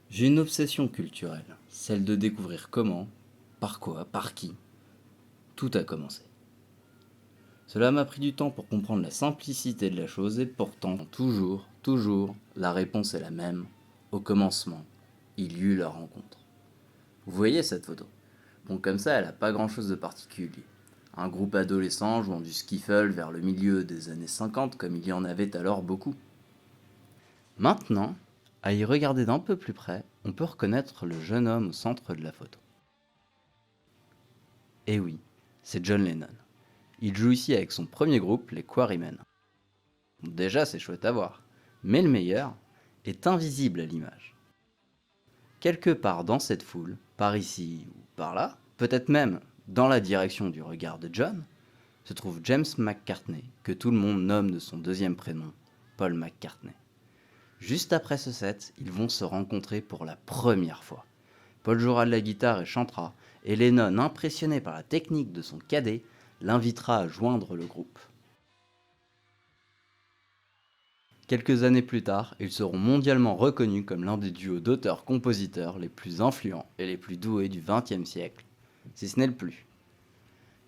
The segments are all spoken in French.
J'ai une obsession culturelle, celle de découvrir comment, par quoi, par qui, tout a commencé. Cela m'a pris du temps pour comprendre la simplicité de la chose et pourtant, toujours, la réponse est la même. Au commencement, il y eut la rencontre. Vous voyez cette photo? Bon, comme ça, elle a pas grand chose de particulier. Un groupe adolescent jouant du skiffle vers le milieu des années 50 comme il y en avait alors beaucoup. Maintenant, à y regarder d'un peu plus près, on peut reconnaître le jeune homme au centre de la photo. Eh oui, c'est John Lennon. Il joue ici avec son premier groupe, les Quarrymen. Bon, déjà, c'est chouette à voir. Mais le meilleur est invisible à l'image. Quelque part dans cette foule, par ici ou par là, peut-être même dans la direction du regard de John, se trouve James McCartney, que tout le monde nomme de son deuxième prénom, Paul McCartney. Juste après ce set, ils vont se rencontrer pour la première fois. Paul jouera de la guitare et chantera, et Lennon, impressionné par la technique de son cadet, l'invitera à joindre le groupe. Quelques années plus tard, ils seront mondialement reconnus comme l'un des duos d'auteurs-compositeurs les plus influents et les plus doués du XXe siècle, si ce n'est le plus.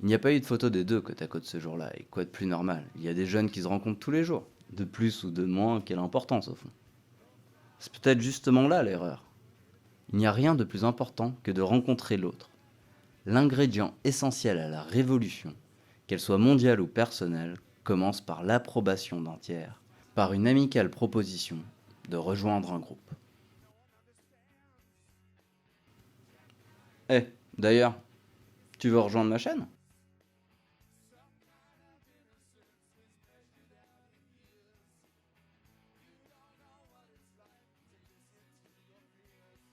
Il n'y a pas eu de photo des deux côte à côte ce jour-là, et quoi de plus normal, il y a des jeunes qui se rencontrent tous les jours, de plus ou de moins, quelle importance au fond. C'est peut-être justement là l'erreur. Il n'y a rien de plus important que de rencontrer l'autre. L'ingrédient essentiel à la révolution, qu'elle soit mondiale ou personnelle, commence par l'approbation d'un tiers, par une amicale proposition de rejoindre un groupe. Eh, d'ailleurs, tu veux rejoindre ma chaîne ?